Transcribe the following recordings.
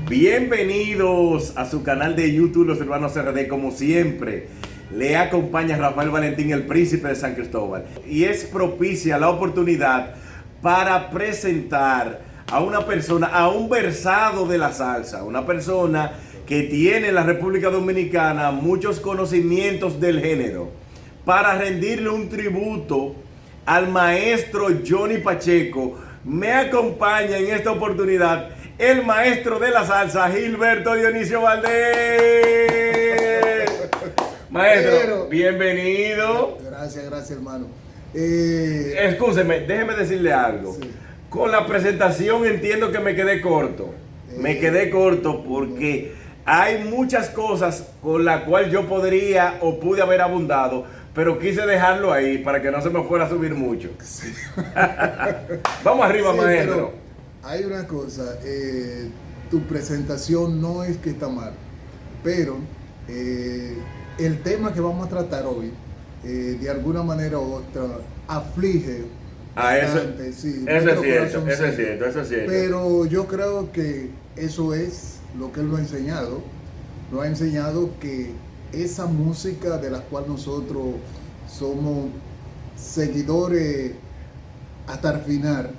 Bienvenidos a su canal de YouTube Los Hermanos RD. Como siempre, le acompaña Rafael Valentín, el príncipe de San Cristóbal. Y es propicia la oportunidad para presentar a una persona, a un versado de la salsa, una persona que tiene en la República Dominicana muchos conocimientos del género, para rendirle un tributo al maestro Johnny Pacheco. Me acompaña en esta oportunidad el maestro de la salsa, Gilberto Dionisio Valdés. Maestro, bienvenido. Gracias, hermano. Escúcheme, déjeme decirle algo. Sí. Con la presentación entiendo que me quedé corto. Me quedé corto porque hay muchas cosas con las cuales yo podría o pude haber abundado, pero quise dejarlo ahí para que no se me fuera a subir mucho. Sí. Vamos arriba, Sí, maestro. hay una cosa, tu presentación no es que está mal, pero el tema que vamos a tratar hoy, de alguna manera u otra, aflige bastante, sí, eso nuestro es corazoncito. cierto, eso es cierto. Pero yo creo que eso es lo que él nos ha enseñado que esa música de la cual nosotros somos seguidores hasta el final,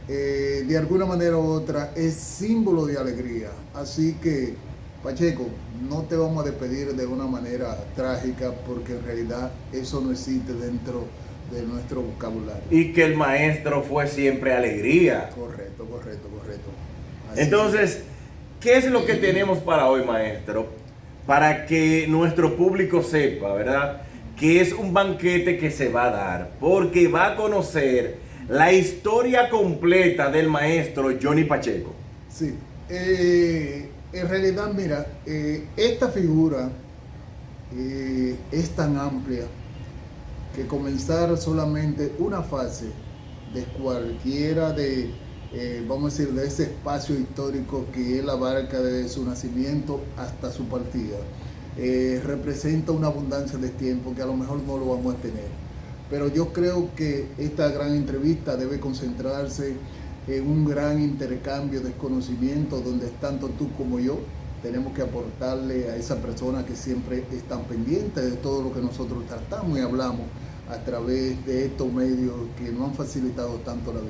de alguna manera u otra es símbolo de alegría. Así que, Pacheco, no te vamos a despedir de una manera trágica, porque en realidad eso no existe dentro de nuestro vocabulario. Y que el maestro fue siempre alegría. Correcto. Así Entonces, ¿qué es lo que tenemos para hoy, maestro? Para que nuestro público sepa, ¿verdad? Que es un banquete que se va a dar, porque va a conocer la historia completa del maestro Johnny Pacheco. Sí, en realidad, mira, esta figura es tan amplia que comenzar solamente una fase de cualquiera de, vamos a decir, de ese espacio histórico que él abarca desde su nacimiento hasta su partida, representa una abundancia de tiempo que a lo mejor no lo vamos a tener. Pero yo creo que esta gran entrevista debe concentrarse en un gran intercambio de conocimientos donde tanto tú como yo tenemos que aportarle a esa persona que siempre están pendientes de todo lo que nosotros tratamos y hablamos a través de estos medios que nos han facilitado tanto la vida.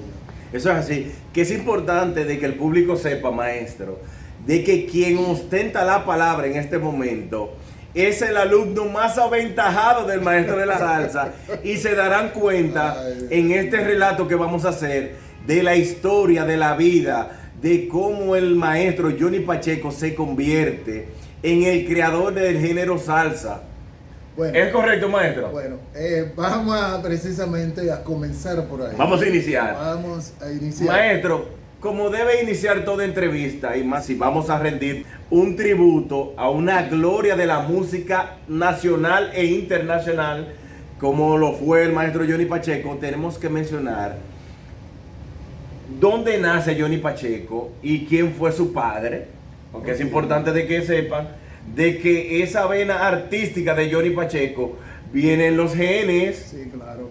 Eso es así, que es importante de que el público sepa, maestro, de que quien ostenta la palabra en este momento es el alumno más aventajado del maestro de la salsa, y se darán cuenta en este relato que vamos a hacer de la historia, de la vida, de cómo el maestro Johnny Pacheco se convierte en el creador del género salsa. Bueno, ¿Es correcto, maestro? Bueno, vamos precisamente a comenzar por ahí. Vamos a iniciar. Vamos a iniciar. Maestro, como debe iniciar toda entrevista, y más si vamos a rendir un tributo a una gloria de la música nacional e internacional, como lo fue el maestro Johnny Pacheco, tenemos que mencionar dónde nace Johnny Pacheco y quién fue su padre, porque es importante de que sepan de que esa vena artística de Johnny Pacheco viene en los genes. Sí, claro.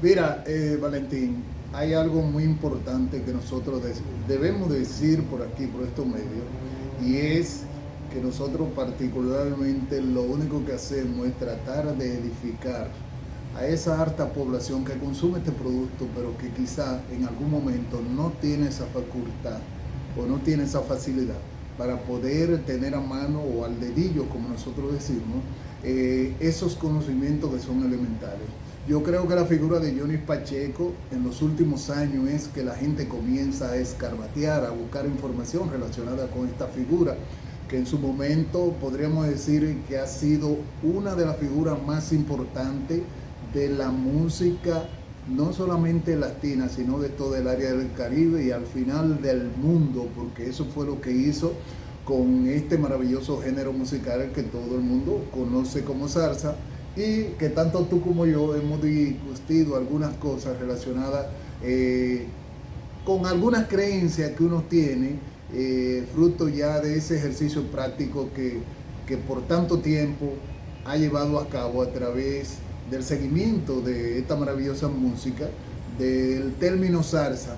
Mira, Valentín, hay algo muy importante que nosotros debemos decir por aquí, por estos medios, y es que nosotros particularmente lo único que hacemos es tratar de edificar a esa harta población que consume este producto, pero que quizá en algún momento no tiene esa facultad o no tiene esa facilidad para poder tener a mano o al dedillo, como nosotros decimos, esos conocimientos que son elementales. Yo creo que la figura de Johnny Pacheco en los últimos años es que la gente comienza a escarbatear, a buscar información relacionada con esta figura, que en su momento podríamos decir que ha sido una de las figuras más importantes de la música, no solamente latina, sino de todo el área del Caribe y al final del mundo, porque eso fue lo que hizo con este maravilloso género musical que todo el mundo conoce como salsa, y que tanto tú como yo hemos discutido algunas cosas relacionadas con algunas creencias que uno tiene, fruto ya de ese ejercicio práctico que por tanto tiempo ha llevado a cabo a través del seguimiento de esta maravillosa música, del término salsa,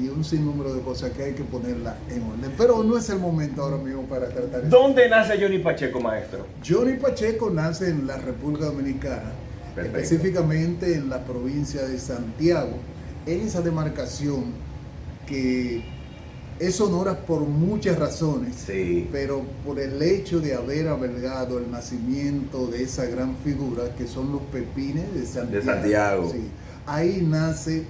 y un sinnúmero de cosas que hay que ponerlas en orden. Pero no es el momento ahora mismo para tratar eso. ¿Dónde nace Johnny Pacheco, maestro? Johnny Pacheco nace en la República Dominicana, Perfecto. específicamente en la provincia de Santiago, en esa demarcación que es sonora por muchas razones, Sí. pero por el hecho de haber albergado el nacimiento de esa gran figura que son los Pepines de Santiago. De Santiago. Sí. Ahí nace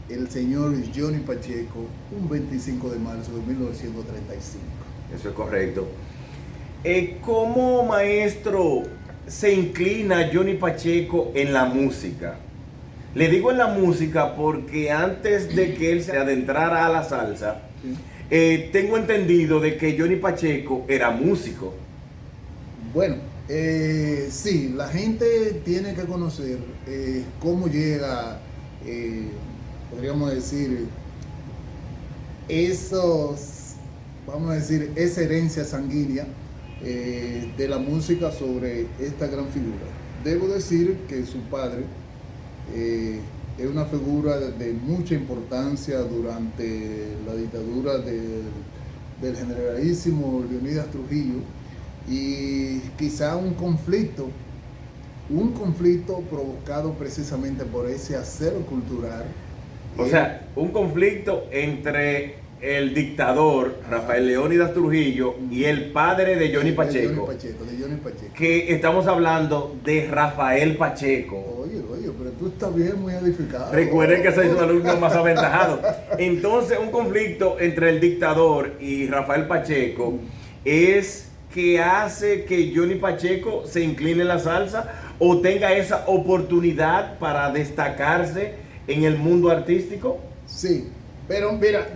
el señor Johnny Pacheco un 25 de marzo de 1935. Eso es correcto. ¿Cómo, maestro, se inclina Johnny Pacheco en la música? Le digo en la música porque antes de que él se adentrara a la salsa, ¿Sí? tengo entendido de que Johnny Pacheco era músico. Bueno, sí, la gente tiene que conocer cómo llega, podríamos decir, vamos a decir, esa herencia sanguínea de la música sobre esta gran figura. Debo decir que su padre es una figura de mucha importancia durante la dictadura del generalísimo Leonidas Trujillo, y quizá un conflicto provocado precisamente por ese acero cultural. O sea, un conflicto entre el dictador Rafael Leónidas Trujillo y el padre de Johnny Pacheco. De Johnny Pacheco. Que estamos hablando de Rafael Pacheco. Oye, pero tú estás bien, muy edificado. Recuerden que soy su alumno más aventajado. Entonces, un conflicto entre el dictador y Rafael Pacheco es que hace que Johnny Pacheco se incline en la salsa o tenga esa oportunidad para destacarse en el mundo artístico. Sí, pero mira,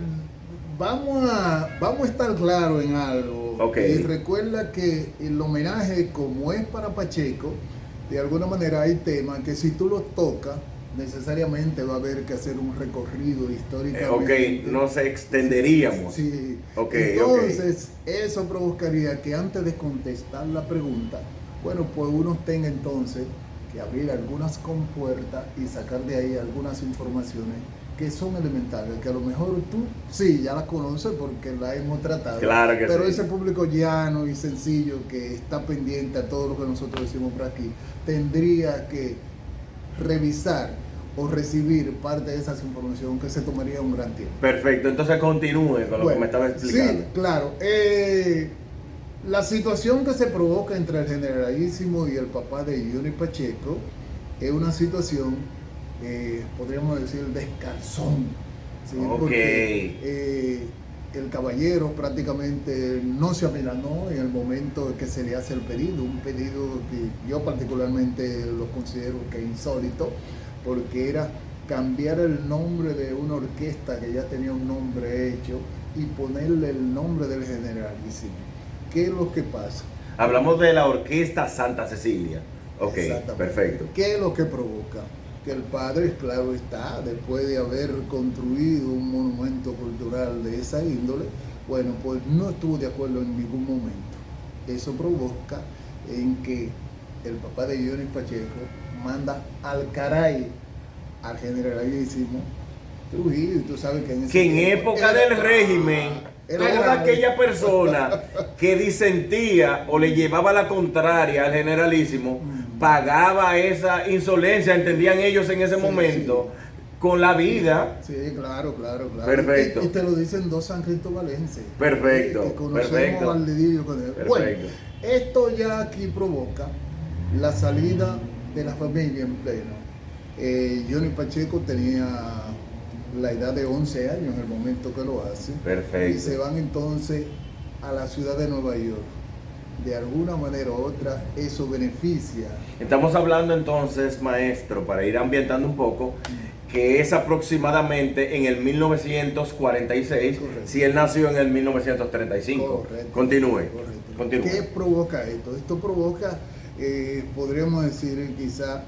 vamos a estar claros en algo. Okay. Recuerda que el homenaje, como es para Pacheco, de alguna manera hay temas que si tú los tocas, necesariamente va a haber que hacer un recorrido históricamente. Ok, nos extenderíamos. Sí. Okay, Entonces, eso provocaría que antes de contestar la pregunta, bueno, pues uno tenga entonces que abrir algunas compuertas y sacar de ahí algunas informaciones que son elementales, que a lo mejor tú sí ya las conoces porque las hemos tratado. Claro que pero sí. Ese público llano y sencillo que está pendiente a todo lo que nosotros decimos por aquí, tendría que revisar o recibir parte de esas informaciones que se tomaría un gran tiempo. Perfecto, entonces continúe con lo que me estaba explicando. Sí, claro. La situación que se provoca entre el generalísimo y el papá de Johnny Pacheco es una situación, podríamos decir, de escalzón. ¿Sí? Ok. Porque el caballero prácticamente no se amilanó en el momento que se le hace el pedido, un pedido que yo particularmente lo considero que insólito, porque era cambiar el nombre de una orquesta que ya tenía un nombre hecho y ponerle el nombre del generalísimo. ¿Qué es lo que pasa? Hablamos de la orquesta Santa Cecilia. Ok, perfecto. ¿Qué es lo que provoca? Que el padre, claro está, después de haber construido un monumento cultural de esa índole, bueno, pues no estuvo de acuerdo en ningún momento. Eso provoca en que el papá de Johnny Pacheco manda al caray al generalísimo Trujillo, y tú sabes que en época del régimen, toda aquella persona que disentía o le llevaba la contraria al generalísimo, pagaba esa insolencia, entendían ellos en ese momento, con la vida. Sí, claro. Perfecto. Y te lo dicen dos san cristobalenses. Perfecto, Que conocemos perfecto. al dedillo con él. Perfecto. Bueno, esto ya aquí provoca la salida de la familia en pleno. Johnny Pacheco tenía la edad de 11 años en el momento que lo hace. Perfecto. Y se van entonces a la ciudad de Nueva York. De alguna manera u otra, eso beneficia. Estamos hablando entonces, maestro, para ir ambientando un poco, que es aproximadamente en el 1946, Correcto. si él nació en el 1935. Correcto. Continúe. ¿Qué provoca esto? Esto provoca, podríamos decir, quizá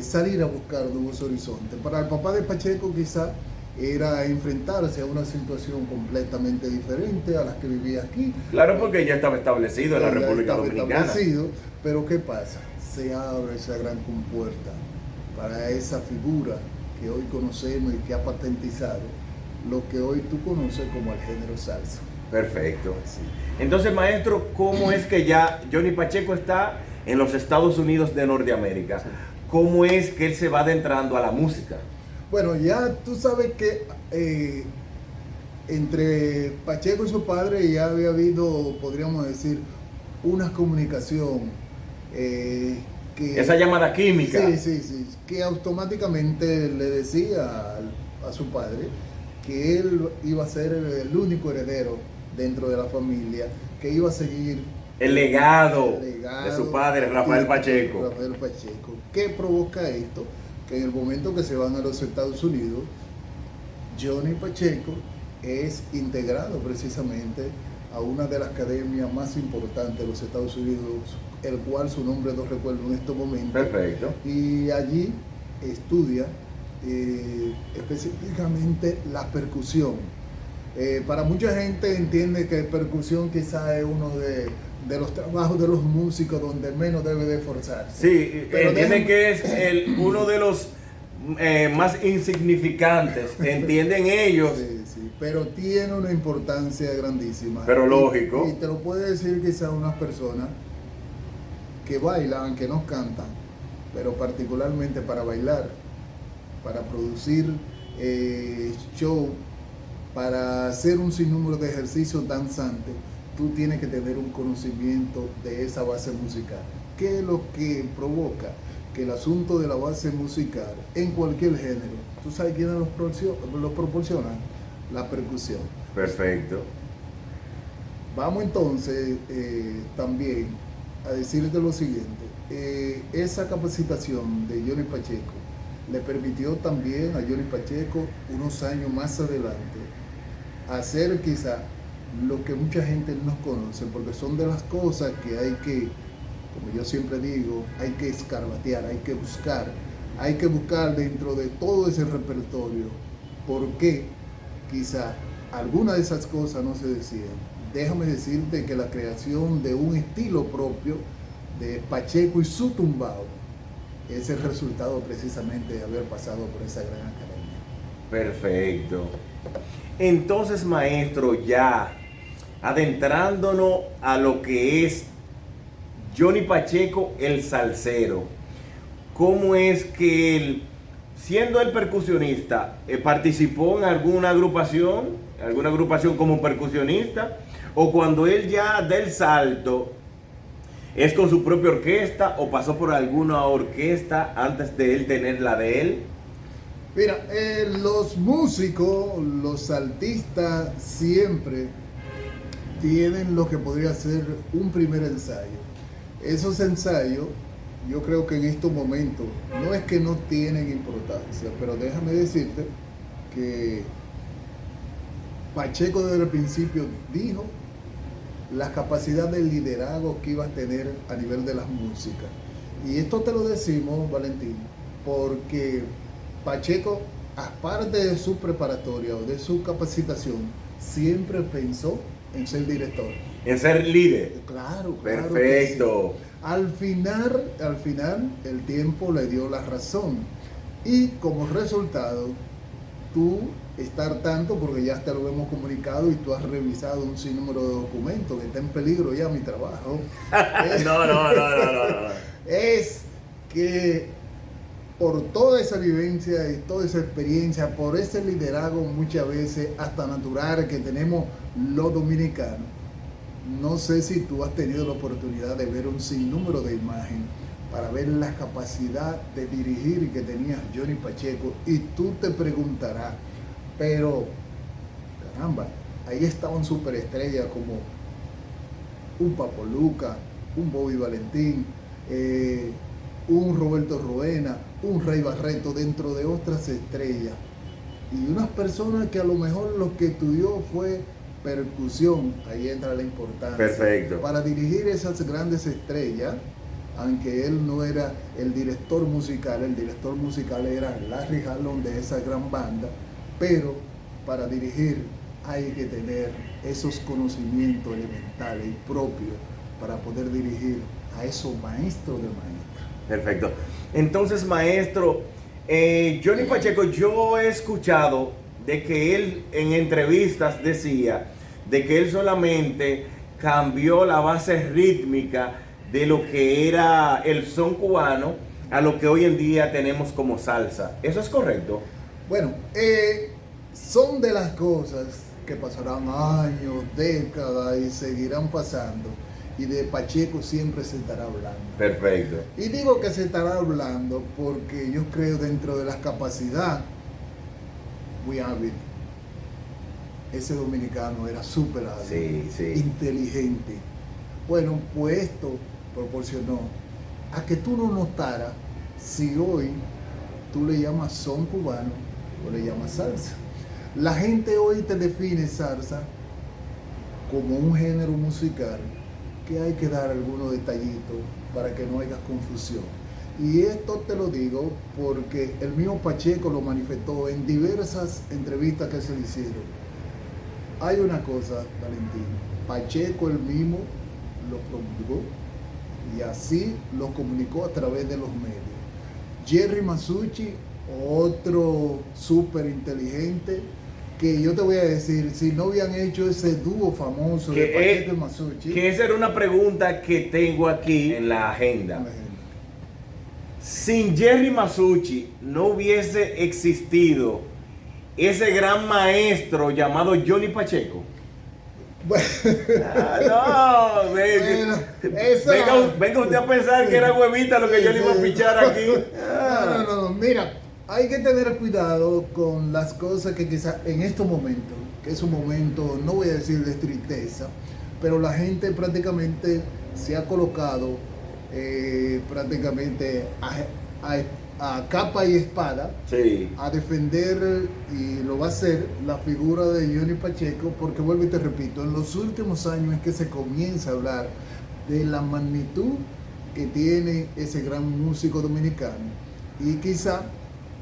salir a buscar nuevos horizontes. Para el papá de Pacheco quizá era enfrentarse a una situación completamente diferente a las que vivía aquí. Claro, porque ya estaba establecido en la República Dominicana. Pero ¿qué pasa? Se abre esa gran compuerta para esa figura que hoy conocemos y que ha patentizado lo que hoy tú conoces como el género salsa. Perfecto. Sí. Entonces, maestro, ¿cómo es que ya Johnny Pacheco está en los Estados Unidos de Norteamérica? Sí. ¿Cómo es que él se va adentrando a la música? Bueno, ya tú sabes que entre Pacheco y su padre ya había habido, podríamos decir, una comunicación que... Esa llamada química. Sí, que automáticamente le decía a su padre que él iba a ser el único heredero dentro de la familia, que iba a seguir El legado el legado de su padre, Rafael Pacheco. Rafael Pacheco. ¿Qué provoca esto? Que en el momento que se van a los Estados Unidos, Johnny Pacheco es integrado precisamente a una de las academias más importantes de los Estados Unidos, el cual su nombre no recuerdo en estos momentos. Perfecto. Y allí estudia específicamente la percusión. Para mucha gente entiende que percusión quizá es uno de los trabajos de los músicos donde menos debe de esforzarse. Sí, Pero entienden déjame- que es uno de los más insignificantes, entienden ellos. Sí, pero tiene una importancia grandísima. Pero lógico. Y te lo puede decir quizá unas personas que bailan, que no cantan, pero particularmente para bailar, para producir show, para hacer un sinnúmero de ejercicios danzantes, tú tienes que tener un conocimiento de esa base musical. ¿Qué es lo que provoca? Que el asunto de la base musical en cualquier género, ¿tú sabes quiénes los proporcionan? La percusión. Perfecto. Vamos entonces también a decirte lo siguiente. Esa capacitación de Johnny Pacheco le permitió también a Johnny Pacheco unos años más adelante hacer quizá lo que mucha gente no conoce, porque son de las cosas que hay que, como yo siempre digo, hay que escarbatear, hay que buscar dentro de todo ese repertorio por qué quizá algunas de esas cosas no se decían. Déjame decirte que la creación de un estilo propio de Pacheco y su tumbao es el resultado precisamente de haber pasado por esa gran academia. Perfecto. Entonces, maestro, ya adentrándonos a lo que es Johnny Pacheco, el salsero, ¿cómo es que él, siendo el percusionista, participó en alguna agrupación como percusionista? ¿O cuando él ya da el salto, es con su propia orquesta o pasó por alguna orquesta antes de él tener la de él? Mira, los músicos, los saltistas siempre tienen lo que podría ser un primer ensayo. Esos ensayos, yo creo que en estos momentos, no es que no tienen importancia, pero déjame decirte que Pacheco desde el principio dijo la capacidad de liderazgo que iba a tener a nivel de las músicas. Y esto te lo decimos, Valentín, porque Pacheco, aparte de su preparatoria o de su capacitación, siempre pensó en ser director. En ser líder. Claro, Perfecto. que sí. Al final, el tiempo le dio la razón. Y como resultado, tú estar tanto, porque ya te lo hemos comunicado y tú has revisado un sinnúmero de documentos, que está en peligro ya mi trabajo. No. Es que por toda esa vivencia y toda esa experiencia, por ese liderazgo muchas veces hasta natural que tenemos los dominicanos, no sé si tú has tenido la oportunidad de ver un sinnúmero de imágenes para ver la capacidad de dirigir que tenía Johnny Pacheco, y tú te preguntarás, pero caramba, ahí estaban superestrellas como un Papo Luca, un Bobby Valentín, un Roberto Roena, un Rey Barreto, dentro de otras estrellas, y unas personas que a lo mejor lo que estudió fue percusión. Ahí entra la importancia. Perfecto. Para dirigir esas grandes estrellas, aunque él no era el director musical era Larry Harlow de esa gran banda, pero para dirigir hay que tener esos conocimientos elementales y propios para poder dirigir a esos maestros de maestros. Perfecto. Entonces, maestro, Johnny Pacheco, yo he escuchado de que él en entrevistas decía de que él solamente cambió la base rítmica de lo que era el son cubano a lo que hoy en día tenemos como salsa. ¿Eso es correcto? Bueno, son de las cosas que pasarán años, décadas y seguirán pasando. Y de Pacheco siempre se estará hablando. Perfecto. Y digo que se estará hablando porque yo creo dentro de las capacidades, muy hábil. Ese dominicano era súper hábil, Sí. inteligente. Bueno, pues esto proporcionó a que tú no notaras si hoy tú le llamas son cubano o le llamas salsa. La gente hoy te define salsa como un género musical que hay que dar algunos detallitos para que no haya confusión. Y esto te lo digo porque el mismo Pacheco lo manifestó en diversas entrevistas que se le hicieron. Hay una cosa, Valentín, Pacheco él mismo lo promulgó y así lo comunicó a través de los medios. Jerry Masucci, otro súper inteligente, que yo te voy a decir, si no habían hecho ese dúo famoso de Pacheco y Masucci. Que esa era una pregunta que tengo aquí en la agenda. Sin Jerry Masucci no hubiese existido ese gran maestro llamado Johnny Pacheco. Bueno, venga usted a pensar que era huevita lo que yo le iba a pichar aquí. No, mira, hay que tener cuidado con las cosas que quizás en estos momentos, que es un momento, no voy a decir de tristeza, pero la gente prácticamente se ha colocado prácticamente a capa y espada a defender, y lo va a hacer, la figura de Johnny Pacheco, porque vuelvo y te repito, en los últimos años es que se comienza a hablar de la magnitud que tiene ese gran músico dominicano, y quizá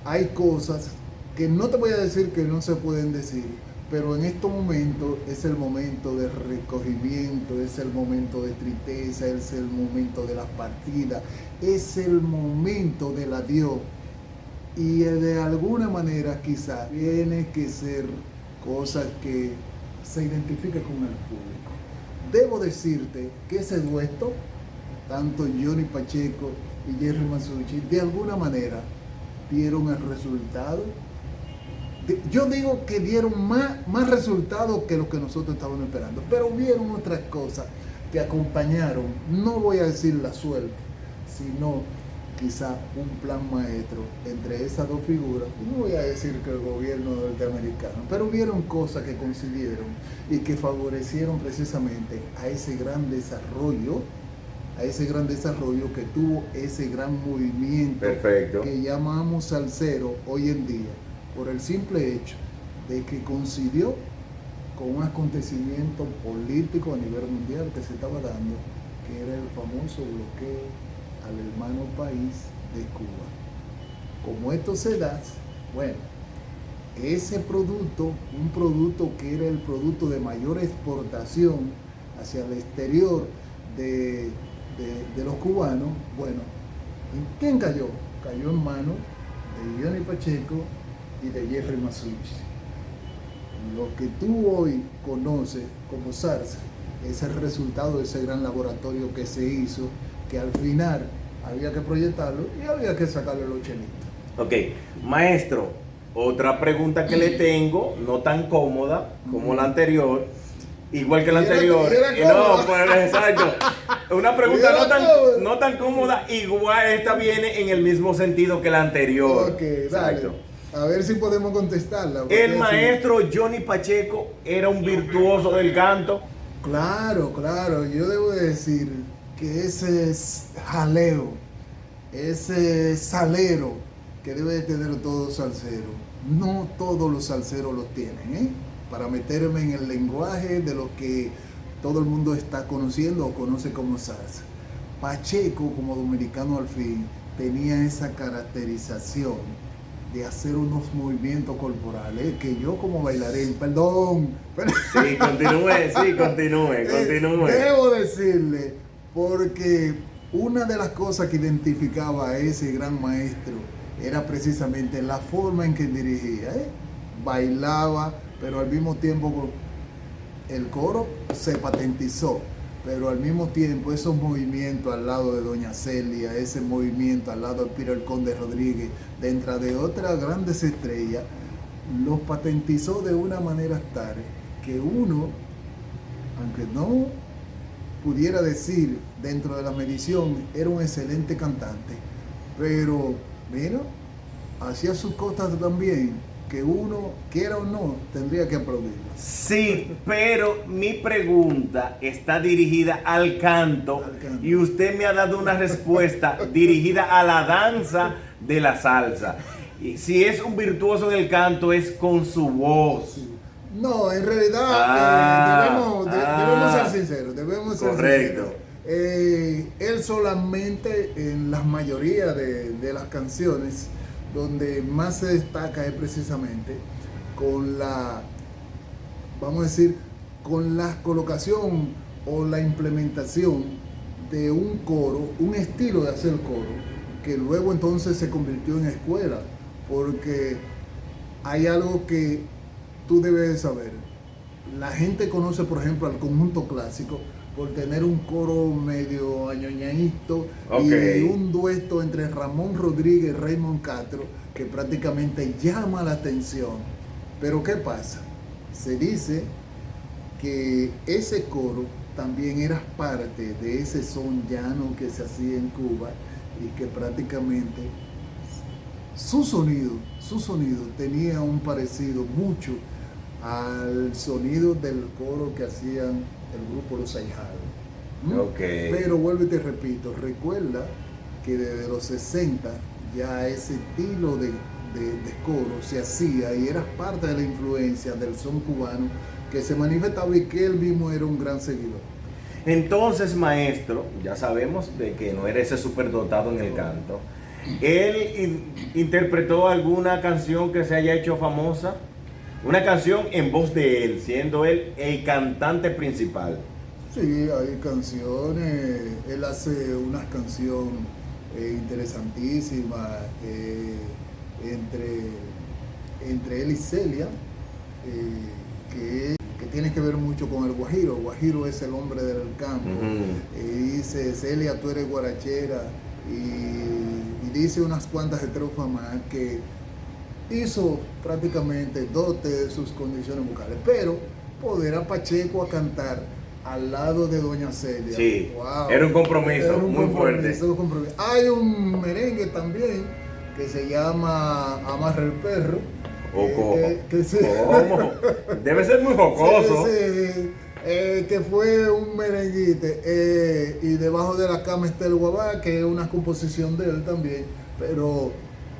hay cosas que no te voy a decir que no se pueden decir, pero en estos momentos es el momento de recogimiento, es el momento de tristeza, es el momento de las partidas, es el momento del adiós. Y de alguna manera quizás tiene que ser cosas que se identifiquen con el público. Debo decirte que ese dueto, tanto Johnny Pacheco y Jerry Masucci, de alguna manera dieron el resultado. Yo digo que dieron más resultados que lo que nosotros estábamos esperando, pero hubieron otras cosas que acompañaron, no voy a decir la suerte, sino quizá un plan maestro entre esas dos figuras. No voy a decir que el gobierno norteamericano, pero hubieron cosas que coincidieron y que favorecieron precisamente a ese gran desarrollo que tuvo ese gran movimiento. Perfecto. Que llamamos salsero hoy en día, por el simple hecho de que coincidió con un acontecimiento político a nivel mundial que se estaba dando, que era el famoso bloqueo al hermano país de Cuba. Como esto se da, bueno, ese producto, un producto que era el producto de mayor exportación hacia el exterior de los cubanos, bueno, ¿en quién cayó? Cayó en manos de Johnny Pacheco y de Jerry Masucci. Lo que tú hoy conoces como salsa es el resultado de ese gran laboratorio que se hizo, que al final había que proyectarlo y había que sacarle los chelitos. Ok, maestro, otra pregunta que le tengo, no tan cómoda como la anterior, igual que la anterior. No, pues exacto. Una pregunta no tan cómoda, igual esta viene en el mismo sentido que la anterior. Ok, dale. Exacto. A ver si podemos contestarla. El maestro Johnny Pacheco era un virtuoso del canto. Claro, yo debo decir que ese jaleo, ese salero que debe de tener todo salsero, no todos los salseros los tienen, para meterme en el lenguaje de lo que todo el mundo está conociendo o conoce como salsa. Pacheco, como dominicano al fin, tenía esa caracterización de hacer unos movimientos corporales que yo como bailarín, perdón. Sí, continúe. Debo decirle, porque una de las cosas que identificaba a ese gran maestro era precisamente la forma en que dirigía. bailaba, pero al mismo tiempo el coro se patentizó, pero al mismo tiempo esos movimientos al lado de Doña Celia, ese movimiento al lado de Piro el Conde Rodríguez, dentro de otras grandes estrellas, los patentizó de una manera tal que uno, aunque no pudiera decir dentro de la medición, era un excelente cantante, pero mira, hacía sus cosas también que uno, quiera o no, tendría que aplaudirlo. Sí, pero mi pregunta está dirigida al canto, y usted me ha dado una respuesta dirigida a la danza de la salsa. Y si es un virtuoso en el canto, es con su voz. Sí. No, en realidad debemos ser sinceros, correcto. Él solamente en la mayoría de las canciones donde más se destaca es precisamente con la, vamos a decir, con la colocación o la implementación de un coro, un estilo de hacer coro, que luego entonces se convirtió en escuela, porque hay algo que tú debes de saber. La gente conoce, por ejemplo, al conjunto clásico por tener un coro medio añoñadito, y un dueto entre Ramón Rodríguez y Raymond Castro que prácticamente llama la atención. Pero ¿qué pasa? Se dice que ese coro también era parte de ese son llano que se hacía en Cuba, y que prácticamente su sonido tenía un parecido mucho al sonido del coro que hacían el grupo Los Ahijados. Pero vuelvo y te repito, recuerda que desde los 60 ya ese estilo de coro se hacía y era parte de la influencia del son cubano que se manifestaba, y que él mismo era un gran seguidor. Entonces, maestro, ya sabemos de que no era ese superdotado en el canto. ¿Él interpretó alguna canción que se haya hecho famosa? Una canción en voz de él, siendo él el cantante principal. Sí, hay canciones. Él hace una canción interesantísima entre él y Celia, que tiene que ver mucho con el guajiro. El guajiro es el hombre del campo. Dice: Celia, tú eres guarachera, y dice unas cuantas estrofas más que hizo prácticamente dote de sus condiciones vocales. Pero poder a Pacheco a cantar al lado de Doña Celia, sí, wow, era un compromiso muy fuerte. Hay un merengue también que se llama Amarra el Perro. ¿Cómo? Debe ser muy jocoso. Sí, que fue un merenguite, y debajo de la cama está el guabá, que es una composición de él también, pero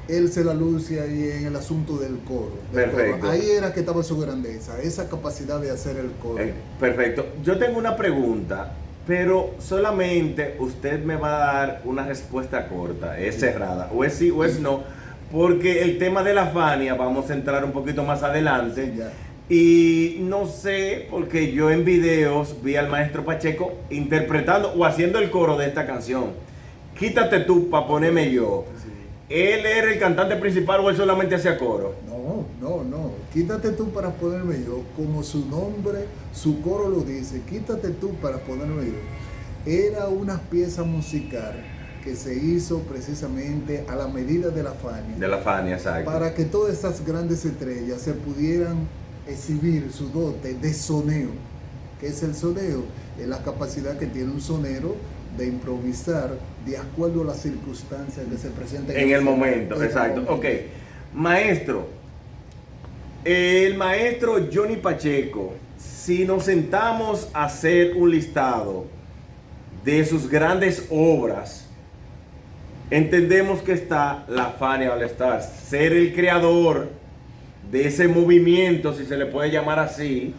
él se la luce ahí en el asunto del coro. Perfecto. Ahí era que estaba su grandeza, esa capacidad de hacer el coro. Perfecto. Yo tengo una pregunta, pero solamente usted me va a dar una respuesta corta, es cerrada, o es sí o es no, porque el tema de la Fania vamos a entrar un poquito más adelante. Ya. Y no sé, porque yo en videos vi al maestro Pacheco interpretando o haciendo el coro de esta canción. Quítate tú para ponerme yo. Sí. ¿Él era el cantante principal o él solamente hacía coro? No. Quítate tú para ponerme yo. Como su nombre, su coro lo dice. Quítate tú para ponerme yo. Era una pieza musical que se hizo precisamente a la medida de la Fania. De la Fania, exacto. Para que todas estas grandes estrellas se pudieran exhibir su dote de soneo. ¿Qué es el soneo? Es la capacidad que tiene un sonero de improvisar de acuerdo a las circunstancias que se presentan en el momento. Exacto. Ok, maestro, el maestro Johnny Pacheco, si nos sentamos a hacer un listado de sus grandes obras, entendemos que está la Fania All Stars, ser el creador de ese movimiento, si se le puede llamar así,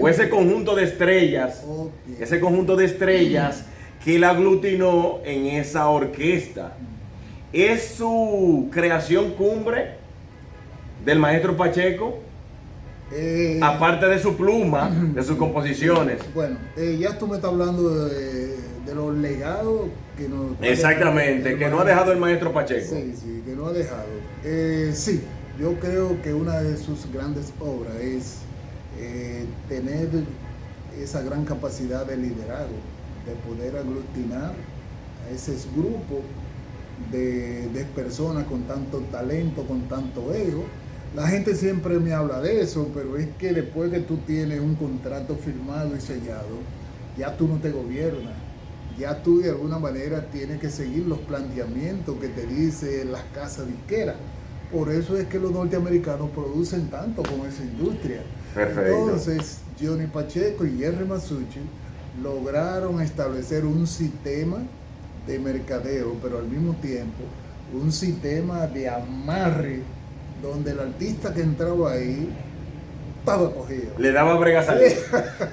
o ese conjunto de estrellas, ese conjunto de estrellas que él aglutinó en esa orquesta. ¿Es su creación cumbre del maestro Pacheco? Aparte de su pluma, de sus composiciones. Bueno, ya tú me estás hablando de los legados que nos... Exactamente, que no ha dejado el maestro Pacheco. Sí, que no ha dejado. Sí, Yo creo que una de sus grandes obras es tener esa gran capacidad de liderazgo, de poder aglutinar a ese grupo de personas con tanto talento, con tanto ego. La gente siempre me habla de eso, pero es que después que tú tienes un contrato firmado y sellado, ya tú no te gobiernas. Ya tú de alguna manera tienes que seguir los planteamientos que te dicen las casas disqueras. Por eso es que los norteamericanos producen tanto con esa industria. Perfecto. Entonces, Johnny Pacheco y Jerry Masucci lograron establecer un sistema de mercadeo, pero al mismo tiempo un sistema de amarre donde el artista que entraba ahí estaba cogido. Le daba brega salir.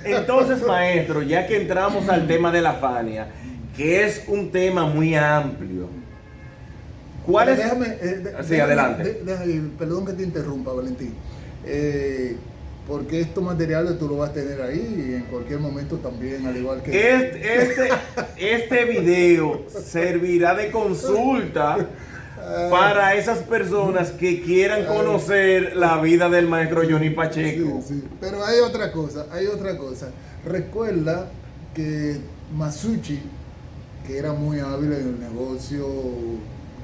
Entonces, maestro, ya que entramos al tema de la Fania, que es un tema muy amplio, ¿cuál es? Sí, adelante. Perdón que te interrumpa, Valentín. Porque estos materiales tú lo vas a tener ahí y en cualquier momento también, al igual que... Este video servirá de consulta para esas personas que quieran conocer la vida del maestro Johnny Pacheco. Sí, sí. Pero hay otra cosa. Recuerda que Masucci, que era muy hábil en el negocio,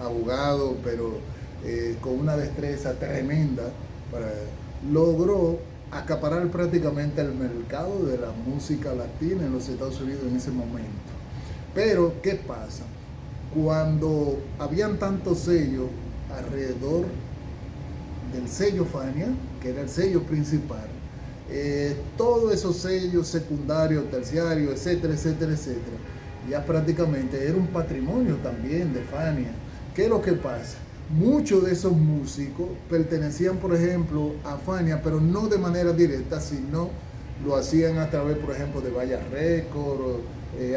abogado, pero con una destreza tremenda, logró acaparar prácticamente el mercado de la música latina en los Estados Unidos en ese momento. Pero, ¿qué pasa? Cuando habían tantos sellos alrededor del sello Fania, que era el sello principal, todos esos sellos secundarios, terciarios, etcétera, etcétera, etcétera, ya prácticamente era un patrimonio también de Fania. ¿Qué es lo que pasa? Muchos de esos músicos pertenecían, por ejemplo, a Fania, pero no de manera directa, sino lo hacían a través, por ejemplo, de Vaya Record.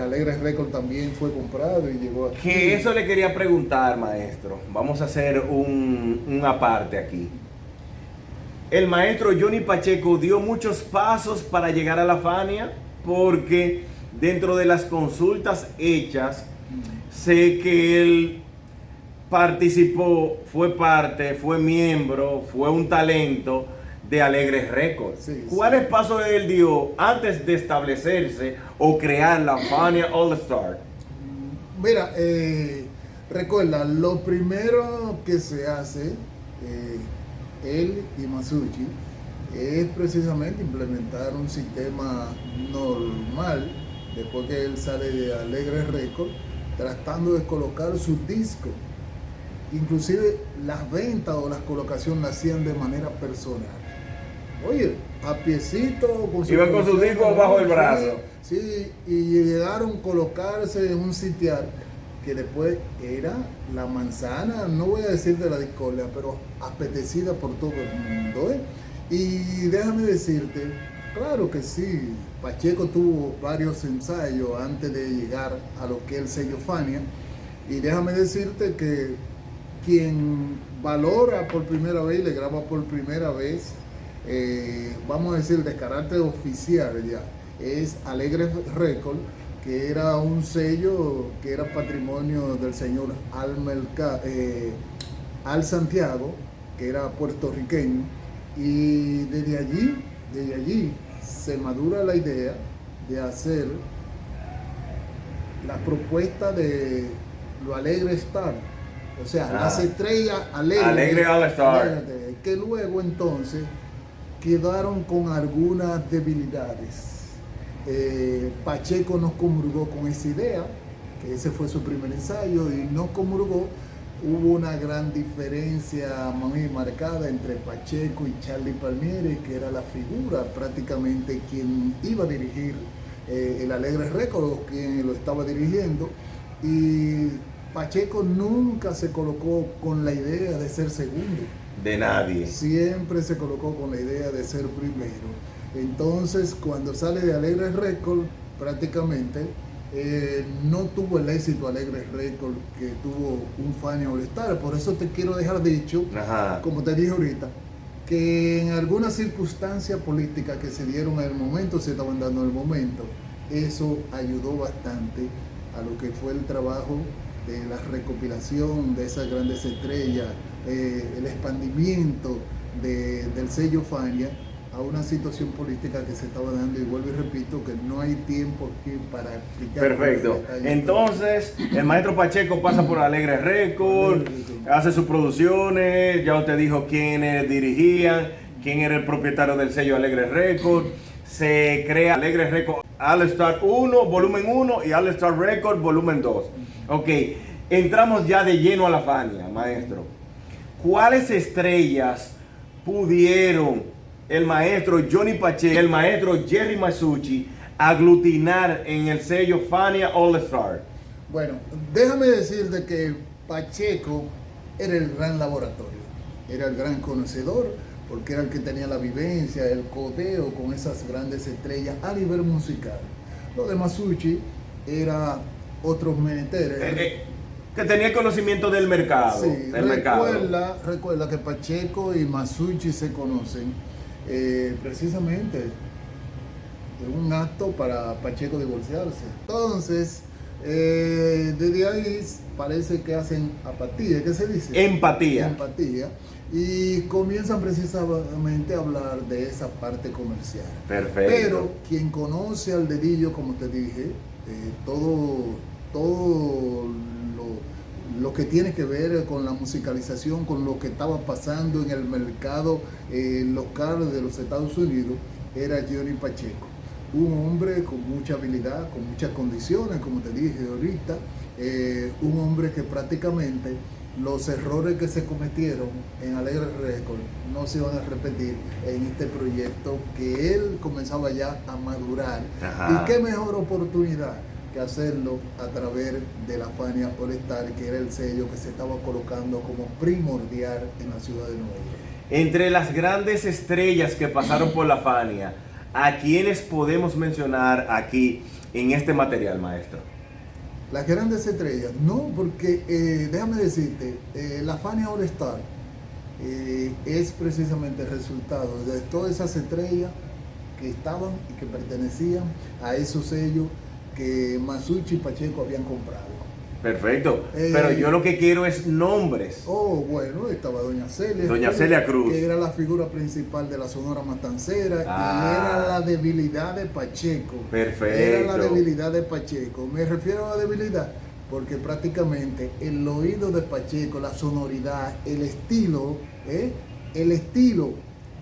Alegre Record también fue comprado y llegó aquí. Que eso le quería preguntar, maestro. Vamos a hacer un aparte aquí. El maestro Johnny Pacheco dio muchos pasos para llegar a la Fania, porque dentro de las consultas hechas, sé que él participó, fue parte, fue miembro, fue un talento de Alegre Records. Sí, ¿Cuáles pasos él dio antes de establecerse o crear la Fania All Star? Mira, recuerda, lo primero que se hace, él y Masucci, es precisamente implementar un sistema normal, después que él sale de Alegre Records, tratando de colocar sus discos. Inclusive las ventas o las colocaciones las hacían de manera personal. Oye, a piecito, iban con sus discos bajo el brazo. Sí, y llegaron a colocarse en un sitial que después era la manzana, no voy a decir de la discordia, pero apetecida por todo el mundo. Y déjame decirte, claro que sí, Pacheco tuvo varios ensayos antes de llegar a lo que es el sello Fania. Y déjame decirte que quien valora por primera vez y le graba por primera vez, vamos a decir de carácter oficial ya, es Alegre Record, que era un sello que era patrimonio del señor Al Santiago, que era puertorriqueño, y desde allí se madura la idea de hacer la propuesta de lo Alegre Star. O sea, las estrellas Alegre All Star, que luego entonces quedaron con algunas debilidades. Pacheco no comulgó con esa idea, que ese fue su primer ensayo, y no comulgó. Hubo una gran diferencia muy marcada entre Pacheco y Charlie Palmieri, que era la figura prácticamente quien iba a dirigir el Alegre Record, o quien lo estaba dirigiendo, y Pacheco nunca se colocó con la idea de ser segundo. De nadie. Siempre se colocó con la idea de ser primero. Entonces, cuando sale de Alegre Record, prácticamente no tuvo el éxito Alegre Record que tuvo un Fania All Star. Por eso te quiero dejar dicho, como te dije ahorita, que en algunas circunstancias políticas que se dieron en el momento, se estaban dando en el momento, eso ayudó bastante a lo que fue el trabajo de la recopilación de esas grandes estrellas el expandimiento del sello Fania a una situación política que se estaba dando, y vuelvo y repito que no hay tiempo aquí para explicar. Perfecto. Entonces, el maestro Pacheco pasa por Alegre Record, hace sus producciones, ya usted dijo quiénes dirigían, quién era el propietario del sello Alegre Record, se crea Alegre Record All Star 1, volumen 1 y All Star Record, volumen 2. Ok, entramos ya de lleno a la Fania, maestro. ¿Cuáles estrellas pudieron el maestro Johnny Pacheco, el maestro Jerry Masucci aglutinar en el sello Fania All Star? Bueno, déjame decirte que Pacheco era el gran laboratorio, era el gran conocedor, porque era el que tenía la vivencia, el codeo con esas grandes estrellas a nivel musical. Lo de Masucci era otros menesteres. Que tenía el conocimiento del mercado. Sí, del recuerda que Pacheco y Masucci se conocen precisamente en un acto para Pacheco divorciarse. Entonces, desde ahí parece que hacen apatía, ¿qué se dice? Empatía. Empatía. Y comienzan precisamente a hablar de esa parte comercial. Perfecto. Pero quien conoce al dedillo, como te dije, todo lo que tiene que ver con la musicalización, con lo que estaba pasando en el mercado local de los Estados Unidos, era Johnny Pacheco. Un hombre con mucha habilidad, con muchas condiciones, como te dije ahorita, un hombre que prácticamente los errores que se cometieron en Alegre Record no se van a repetir en este proyecto que él comenzaba ya a madurar. Ajá. Y qué mejor oportunidad que hacerlo a través de la Fania All Star, que era el sello que se estaba colocando como primordial en la ciudad de Nueva York. Entre las grandes estrellas que pasaron por la Fania, ¿a quiénes podemos mencionar aquí en este material, maestro? Las grandes estrellas, no, porque déjame decirte, la Fania All Star es precisamente el resultado de todas esas estrellas que estaban y que pertenecían a esos sellos que Masucci y Pacheco habían comprado. Perfecto, pero yo lo que quiero es nombres. Oh, bueno, estaba Doña Celia. Doña Celia Cruz. Que era la figura principal de la Sonora Matancera, y era la debilidad de Pacheco. Perfecto. Era la debilidad de Pacheco. Me refiero a la debilidad porque prácticamente el oído de Pacheco, la sonoridad, el estilo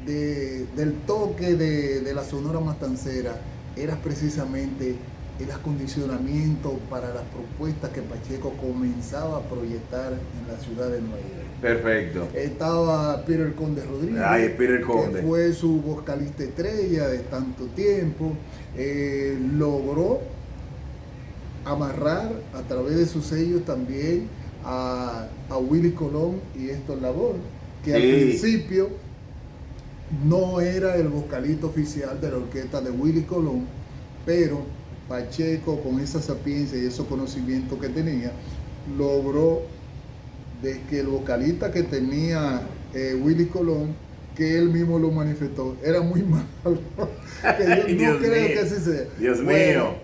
del toque de la Sonora Matancera era precisamente el acondicionamiento para las propuestas que Pacheco comenzaba a proyectar en la ciudad de Nueva York. Perfecto. Estaba Peter Conde Rodríguez, Peter Conde, que fue su vocalista estrella de tanto tiempo. Logró amarrar a través de sus sellos también a Willy Colón y Héctor Lavoe, que al principio no era el vocalista oficial de la orquesta de Willy Colón, pero Pacheco, con esa sapiencia y esos conocimientos que tenía, logró de que el vocalista que tenía Willy Colón, que él mismo lo manifestó, era muy malo. Que yo no creo que así sea. Dios mío.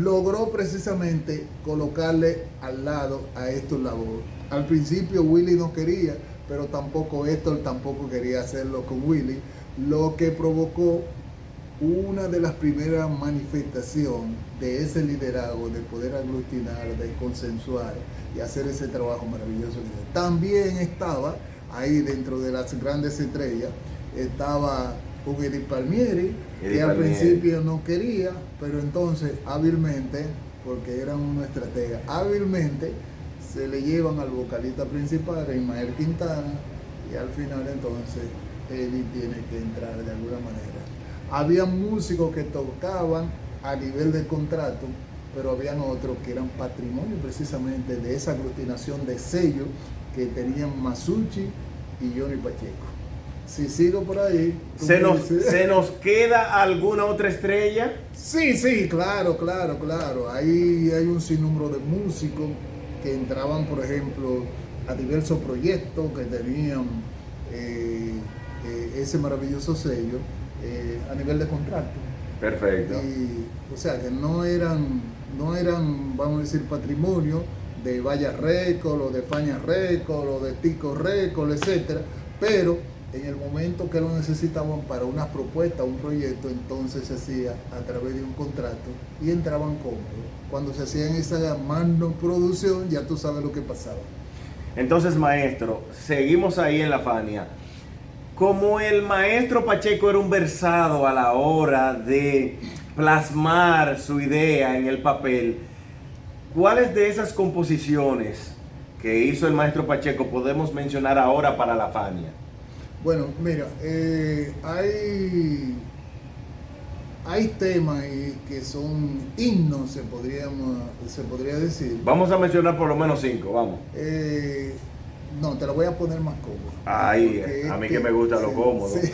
Logró precisamente colocarle al lado a Héctor Lavoe. Al principio Willy no quería, pero tampoco Héctor tampoco quería hacerlo con Willy, lo que provocó una de las primeras manifestaciones de ese liderazgo, de poder aglutinar, de consensuar y hacer ese trabajo maravilloso. También estaba ahí dentro de las grandes estrellas, estaba un Eddie Palmieri, que al principio no quería, pero entonces hábilmente, porque era una estratega, hábilmente se le llevan al vocalista principal, Ismael Quintana, y al final entonces Eddie tiene que entrar de alguna manera. Había músicos que tocaban a nivel de contrato, pero habían otros que eran patrimonio precisamente de esa aglutinación de sellos que tenían Masucci y Johnny Pacheco. Si sigo por ahí... ¿Se nos queda alguna otra estrella? Sí, claro. Ahí hay un sinnúmero de músicos que entraban, por ejemplo, a diversos proyectos que tenían ese maravilloso sello. A nivel de contrato. Perfecto. O sea, que no eran, vamos a decir, patrimonio de Vaya Récord, o de Faña Récord, o de Tico Récord, etcétera, pero en el momento que lo necesitaban para unas propuestas, un proyecto, entonces se hacía a través de un contrato y entraban cómodos. Cuando se hacían esa producción, ya tú sabes lo que pasaba. Entonces, maestro, seguimos ahí en la Fania. Como el maestro Pacheco era un versado a la hora de plasmar su idea en el papel, ¿cuáles de esas composiciones que hizo el maestro Pacheco podemos mencionar ahora para la Fania? Bueno, mira, hay temas que son himnos, se podría decir. Vamos a mencionar por lo menos 5, vamos. No, te lo voy a poner más cómodo. Ay, a mí que me gusta lo cómodo. Sí.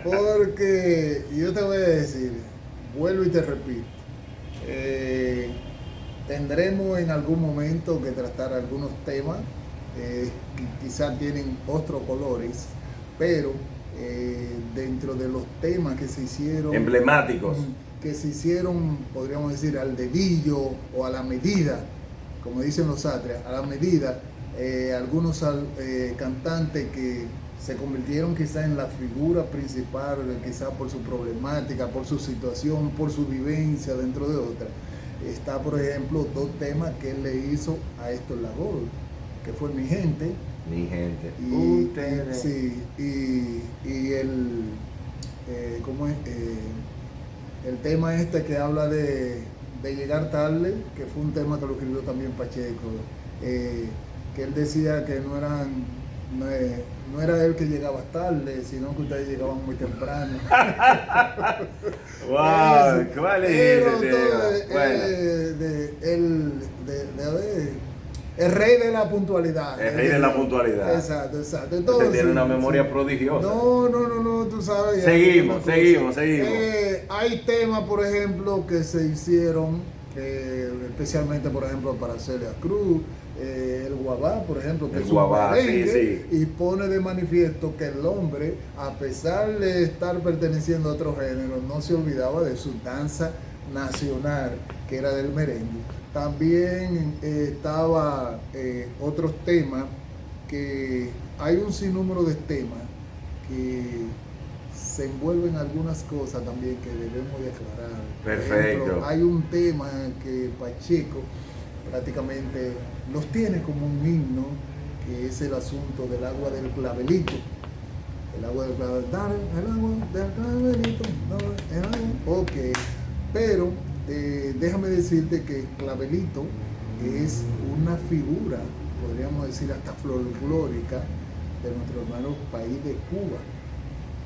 Porque yo te voy a decir, vuelvo y te repito, tendremos en algún momento que tratar algunos temas que quizás tienen otros colores, pero dentro de los temas que se hicieron emblemáticos, podríamos decir al dedillo o a la medida, como dicen los atrias, a la medida, algunos cantantes que se convirtieron quizás en la figura principal, quizás por su problemática, por su situación, por su vivencia dentro de otra. Está, por ejemplo, 2 temas que él le hizo a Héctor Lavoe, que fue Mi Gente. Mi Gente. Y el, ¿cómo es? El tema este que habla de llegar tarde, que fue un tema que lo escribió también Pacheco, que él decía que no era él que llegaba tarde, sino que ustedes llegaban muy temprano. ¡Wow! ¿Cuál es ese tema? El rey de la puntualidad. El rey de la puntualidad. Exacto. Entonces, usted tiene una memoria prodigiosa. No, tú sabes. Seguimos. Hay temas, por ejemplo, que se hicieron, especialmente, por ejemplo, para Celia Cruz, el guabá, por ejemplo, que el es guabá, un merengue, sí. y pone de manifiesto que el hombre, a pesar de estar perteneciendo a otro género, no se olvidaba de su danza nacional, que era del merengue. También estaba otros temas, que hay un sinnúmero de temas que se envuelven algunas cosas también que debemos de aclarar. Perfecto. Por ejemplo, hay un tema que Pacheco prácticamente los tiene como un himno, que es el asunto del agua del clavelito. El agua del clavelito, dale, el agua del clavelito, dale, el agua. Ok, pero déjame decirte que Clavelito es una figura, podríamos decir hasta folclórica, de nuestro hermano país de Cuba,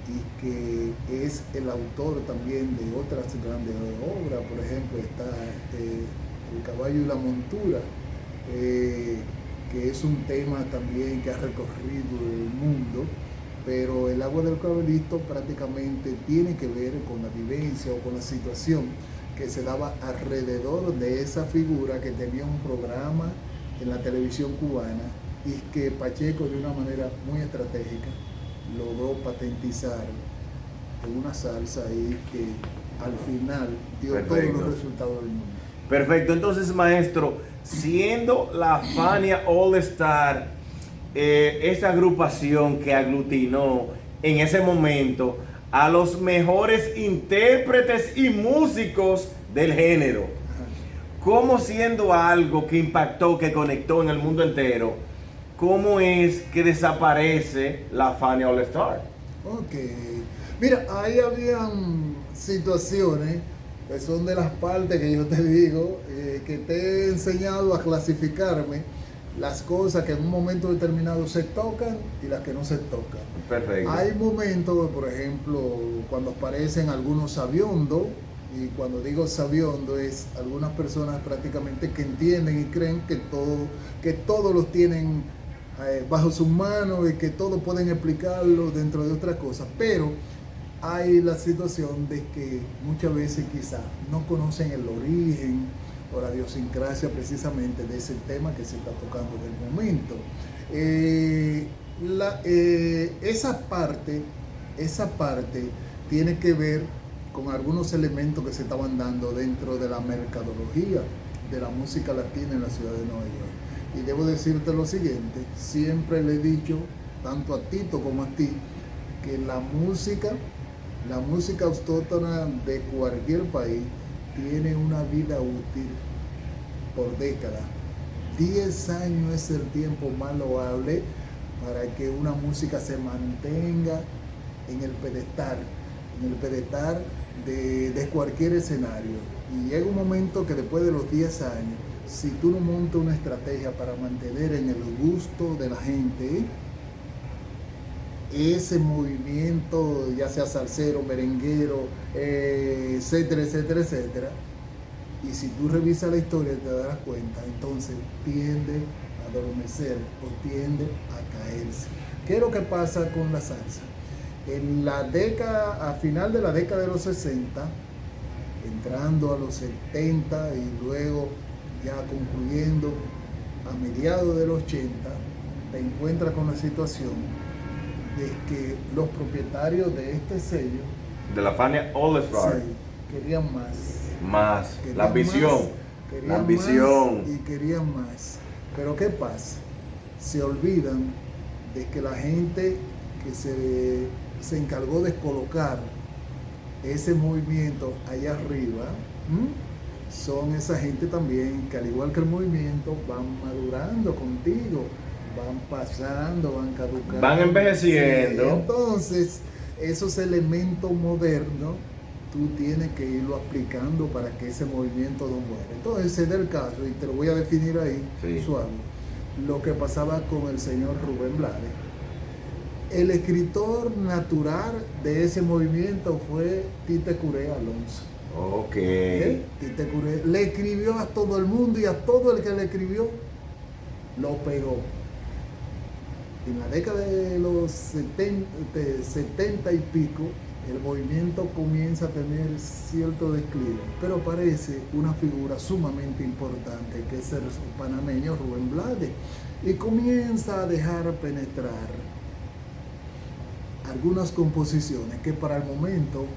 y que es el autor también de otras grandes obras. Por ejemplo, está El caballo y la montura, que es un tema también que ha recorrido el mundo, pero el agua del clavelito prácticamente tiene que ver con la vivencia o con la situación que se daba alrededor de esa figura que tenía un programa en la televisión cubana, y que Pacheco, de una manera muy estratégica, logró patentizar en una salsa ahí que al final dio todos los resultados del mundo. Perfecto. Entonces, maestro, siendo la Fania All Star esa agrupación que aglutinó en ese momento a los mejores intérpretes y músicos del género, ¿cómo, siendo algo que impactó, que conectó en el mundo entero, cómo es que desaparece la Fania All Star? Ok, mira, ahí habían situaciones que son de las partes que yo te digo, que te he enseñado a clasificarme las cosas que en un momento determinado se tocan y las que no se tocan. Perfecto. Hay momentos, por ejemplo, cuando aparecen algunos sabiondos, y cuando digo sabiondo es algunas personas prácticamente que entienden y creen que todo los tienen bajo sus manos y que todo pueden explicarlo dentro de otras cosas, pero hay la situación de que muchas veces quizás no conocen el origen o la idiosincrasia precisamente de ese tema que se está tocando en el momento. Esa parte tiene que ver con algunos elementos que se estaban dando dentro de la mercadología de la música latina en la ciudad de Nueva York. Y debo decirte lo siguiente, siempre le he dicho, tanto a Tito como a ti, que la música autóctona de cualquier país tiene una vida útil por década. 10 años es el tiempo más loable para que una música se mantenga en el pedestal de cualquier escenario. Y llega un momento que después de los 10 años, si tú no montas una estrategia para mantener en el gusto de la gente ese movimiento, ya sea salsero, merenguero, etcétera, etcétera, etcétera, y si tú revisas la historia te darás cuenta, entonces tiende a adormecer o tiende a caerse. ¿Qué es lo que pasa con la salsa? A final de la década de los 60, entrando a los 70 y luego ya concluyendo a mediados de los 80, te encuentras con la situación de que los propietarios de este sello de la Fania All Star querían más. La ambición. Y querían más. Pero ¿qué pasa? Se olvidan de que la gente que se encargó de colocar ese movimiento allá arriba, son esa gente también que, al igual que el movimiento, van madurando contigo, van pasando, van caducando, van envejeciendo. Entonces, esos elementos modernos tú tienes que irlo aplicando para que ese movimiento no muera. Entonces, ese es el caso, y te lo voy a definir ahí, suave, lo que pasaba con el señor Rubén Blades. El escritor natural de ese movimiento fue Tite Curé Alonso. Ok. Tite Curé le escribió a todo el mundo, y a todo el que le escribió lo pegó. En la década de los 70 y pico, el movimiento comienza a tener cierto declive, pero aparece una figura sumamente importante, que es el panameño Rubén Blades, y comienza a dejar penetrar algunas composiciones que para el momento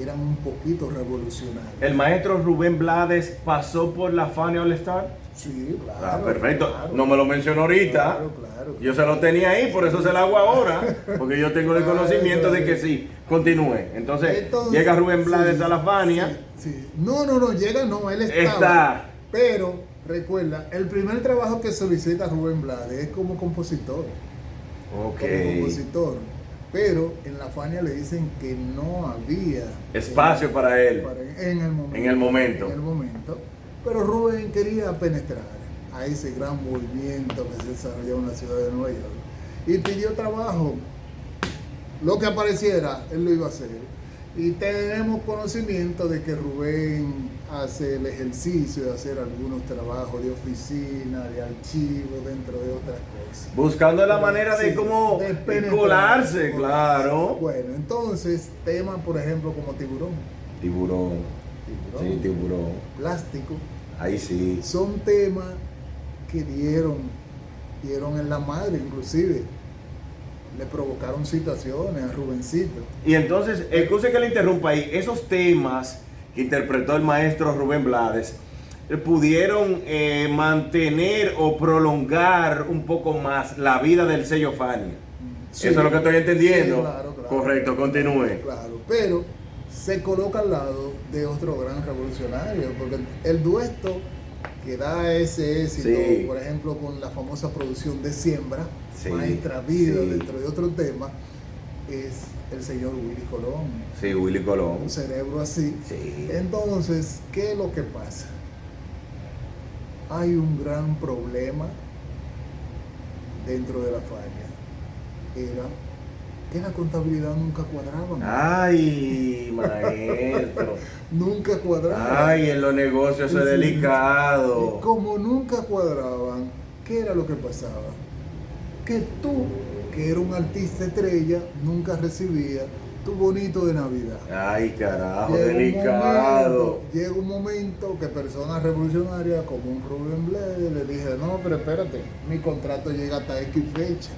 eran un poquito revolucionarias. ¿El maestro Rubén Blades pasó por la Fania All Star? Sí, claro. Perfecto. Claro, no me lo mencionó ahorita. Claro. Yo se lo tenía ahí, por eso se lo hago ahora. Porque yo tengo el conocimiento de que sí. Continúe. Entonces llega Rubén Blades a la Fania. Sí. No, llega no, él está. Pero recuerda, el primer trabajo que solicita Rubén Blades es como compositor. Ok. Como compositor. Pero en la Fania le dicen que no había espacio para él en el momento. Pero Rubén quería penetrar a ese gran movimiento que se desarrolló en la ciudad de Nueva York y pidió trabajo. Lo que apareciera, él lo iba a hacer. Y tenemos conocimiento de que Rubén hace el ejercicio de hacer algunos trabajos de oficina, de archivo, dentro de otras cosas. Buscando la manera de cómo colarse, claro. Bueno, entonces, temas, por ejemplo, como Tiburón. Sí, Tiburón. Plástico. Ahí sí. Son temas que dieron en la madre, inclusive. Le provocaron situaciones a Rubencito. Y entonces, excuse que le interrumpa ahí, esos temas que interpretó el maestro Rubén Blades pudieron mantener o prolongar un poco más la vida del sello Fania. Sí, eso es lo que estoy entendiendo. Sí, claro. Correcto, continúe. Claro, pero se coloca al lado de otro gran revolucionario, porque el dueto que da ese éxito, por ejemplo, con la famosa producción de Siembra, Maestra Vida, dentro de otro tema, es el señor Willy Colón. Sí, Willy Colón. Un cerebro así. Sí. Entonces, ¿qué es lo que pasa? Hay un gran problema dentro de la Fania. Era que la contabilidad nunca cuadraba. Ay, maestro. Nunca cuadraba. Ay, en los negocios es delicado. Y como nunca cuadraban, ¿qué era lo que pasaba? Que tú, que era un artista estrella, nunca recibías tu bonito de Navidad. Ay, carajo, delicado. Llega un momento que personas revolucionarias como un Rubén Blades le dije, no, pero espérate, mi contrato llega hasta X fecha.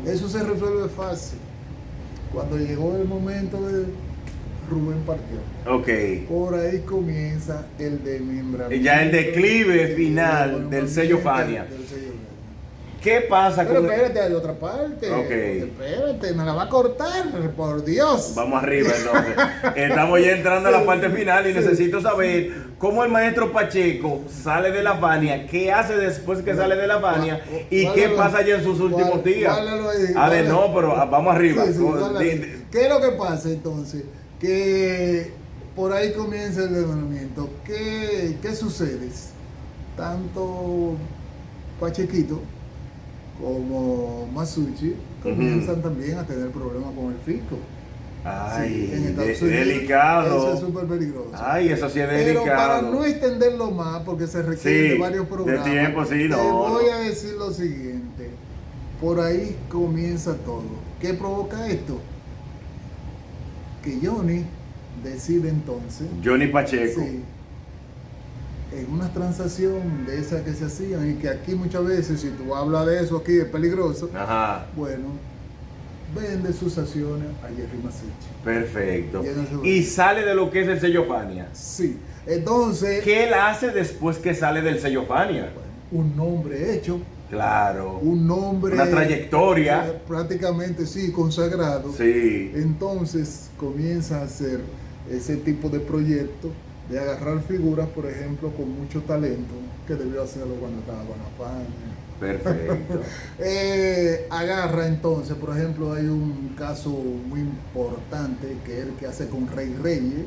Eso se resuelve fácil. Cuando llegó el momento de Rubén partió. Ok. Por ahí comienza el desmembramiento. Ya el declive final del sello Fania. ¿Qué pasa Pero con espérate, hay otra parte. Ok. Espérate, me la va a cortar, por Dios. Vamos arriba entonces. Estamos ya entrando a la parte final y necesito saber cómo el maestro Pacheco sale de la Fania, qué hace después que sale de la Fania y qué pasa ya en sus últimos días. A ver, no, pero vamos arriba. ¿Qué es lo que pasa entonces? Que por ahí comienza el desmembramiento. ¿Qué sucede? Tanto Pachequito como Masucci comienzan también a tener problemas con el fisco. Ay, en Estados Unidos, delicado. eso es súper peligroso. Ay, eso sí es Pero para delicado. no extenderlo más, porque se requiere de varios programas, de tiempo, sí, te no. voy a decir lo siguiente. Por ahí comienza todo. ¿Qué provoca esto? Que Johnny decide entonces, Johnny Pacheco. sí, en una transacción de esas que se hacían y que aquí muchas veces, si tú hablas de eso aquí es peligroso, Ajá. bueno, vende sus acciones a Jerry Masucci. Perfecto. Y en eso- Y sale de lo que es el sello Fania. Sí, entonces, ¿Qué él hace después que sale del sello Fania? un nombre hecho, Claro. un nombre, Una trayectoria. prácticamente sí, consagrado. Sí. Entonces comienza a hacer ese tipo de proyecto de agarrar figuras, por ejemplo, con mucho talento, que debió hacerlo cuando estaba con la Fania. Perfecto. Agarra entonces, por ejemplo, hay un caso muy importante que es el que hace con Rey Reyes,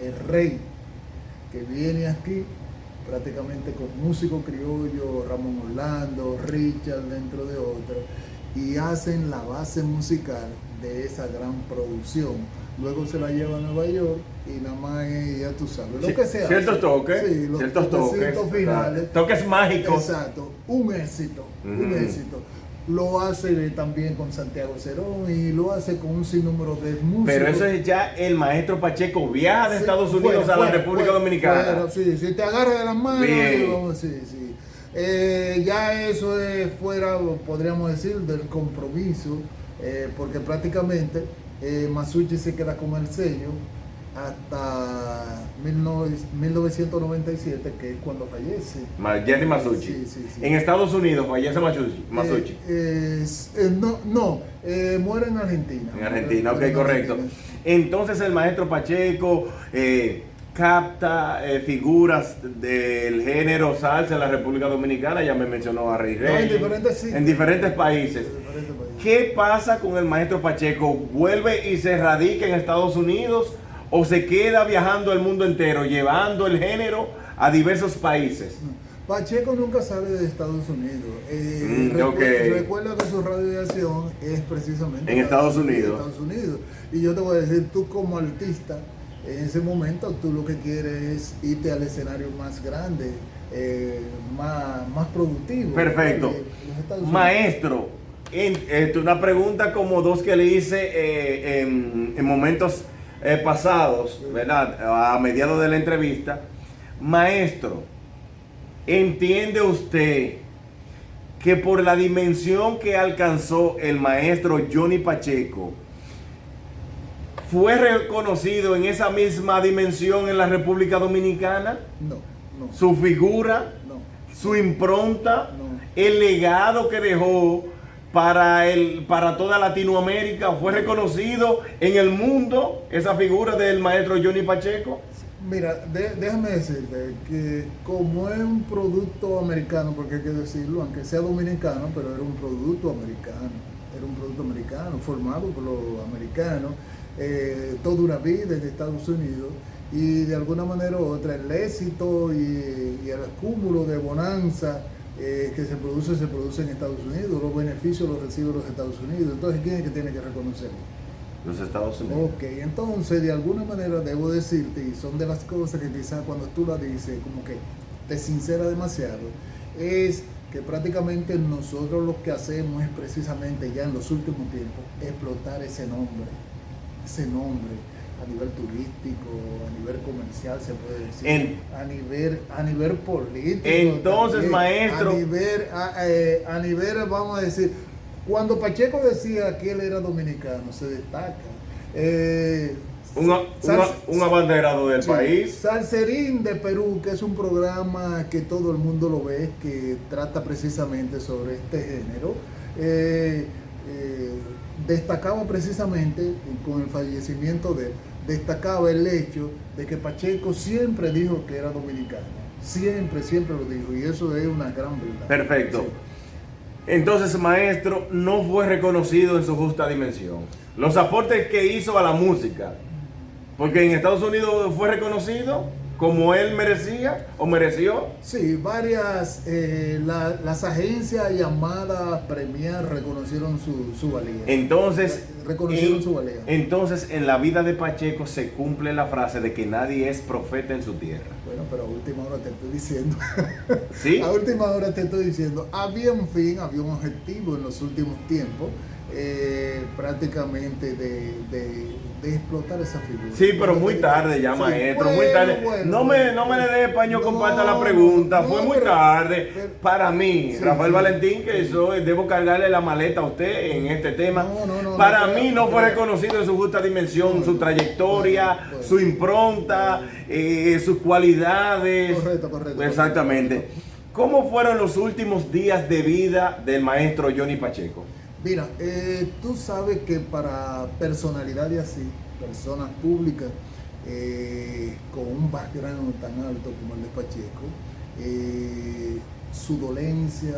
el Rey, que viene aquí prácticamente con músico criollo, Ramón Orlando, Richard, dentro de otros, y hacen la base musical de esa gran producción. Luego se la lleva a Nueva York y nada más ya tú sabes. Lo que se hace. Ciertos toques. Sí, los Ciertos toques. toquecitos finales. Toques mágicos. Exacto, un éxito, un Ujú. éxito. Lo hace también con Santiago Cerón y lo hace con un sinnúmero de músicos. Pero eso es ya el maestro Pacheco viaja de Sí, Estados Unidos a la República Dominicana. Sí, si te agarra de las manos, Bien. sí. Ya eso es fuera, podríamos decir, del compromiso, porque prácticamente Masucci se queda con el sello hasta 1997, que es cuando fallece. Jerry Masucci. Sí. En Estados Unidos fallece Masucci. Muere en Argentina. En Argentina, ok, Muere en correcto. Argentina. Entonces el maestro Pacheco capta figuras del género salsa en la República Dominicana, ya me mencionó a Rey No, Rey. en diferentes sitios. En diferentes países. En diferentes países. ¿Qué pasa con el maestro Pacheco? ¿Vuelve y se radica en Estados Unidos o se queda viajando el mundo entero, llevando el género a diversos países? Pacheco nunca sale de Estados Unidos. Ok. Recuerda que su radiación es precisamente En Estados en Unidos. Estados Unidos. Y yo te voy a decir, tú como artista, en ese momento tú lo que quieres es irte al escenario más grande, más productivo. Perfecto. Los Estados Unidos. Maestro, una pregunta como dos que le hice en momentos pasados, ¿verdad? A mediados de la entrevista. Maestro, ¿entiende usted que por la dimensión que alcanzó el maestro Johnny Pacheco, fue reconocido en esa misma dimensión en la República Dominicana? No. Su figura, No. su impronta, No. el legado que dejó para toda Latinoamérica, fue reconocido en el mundo esa figura del maestro Johnny Pacheco. Mira, déjame decirte que como es un producto americano, porque hay que decirlo, aunque sea dominicano, pero era un producto americano, formado por los americanos, toda una vida en Estados Unidos, y de alguna manera u otra el éxito y el acúmulo de bonanza que se produce en Estados Unidos, los beneficios los reciben los Estados Unidos. Entonces, ¿quién es que tiene que reconocerlo? Los Estados Unidos. Ok, entonces de alguna manera debo decirte, y son de las cosas que quizás cuando tú la dices como que te sincera demasiado, es que prácticamente nosotros lo que hacemos es precisamente ya en los últimos tiempos explotar ese nombre a nivel turístico, a nivel comercial se puede decir, a nivel político. Entonces, también, maestro, a nivel, vamos a decir, cuando Pacheco decía que él era dominicano, se destaca. un abanderado del país. Salserín de Perú, que es un programa que todo el mundo lo ve, que trata precisamente sobre este género. Destacaba precisamente, con el fallecimiento de él, destacaba el hecho de que Pacheco siempre dijo que era dominicano. Siempre lo dijo, y eso es una gran verdad. Perfecto. Sí. Entonces, maestro, no fue reconocido en su justa dimensión. Los aportes que hizo a la música, porque en Estados Unidos fue reconocido como él merecía o mereció. Sí, varias, las agencias llamadas a premiar reconocieron su valía. Entonces, reconocieron su valía. Entonces, en la vida de Pacheco se cumple la frase de que nadie es profeta en su tierra. Bueno, pero a última hora te estoy diciendo. ¿Sí? A última hora te estoy diciendo. Había un fin, había un objetivo en los últimos tiempos, prácticamente de explotar esa figura. Sí, pero muy tarde ya, maestro, bueno, muy tarde. Bueno, no me le dé paño comparta la pregunta, fue muy tarde. Para mí, sí, Rafael sí, Valentín, que debo cargarle la maleta a usted en este tema. Para no, mí no fue reconocido en su justa dimensión, su trayectoria, su impronta, sus cualidades. Correcto. Exactamente. ¿Cómo fueron los últimos días de vida del maestro Johnny Pacheco? Mira, tú sabes que para personalidades así, personas públicas, con un background tan alto como el de Pacheco, su dolencia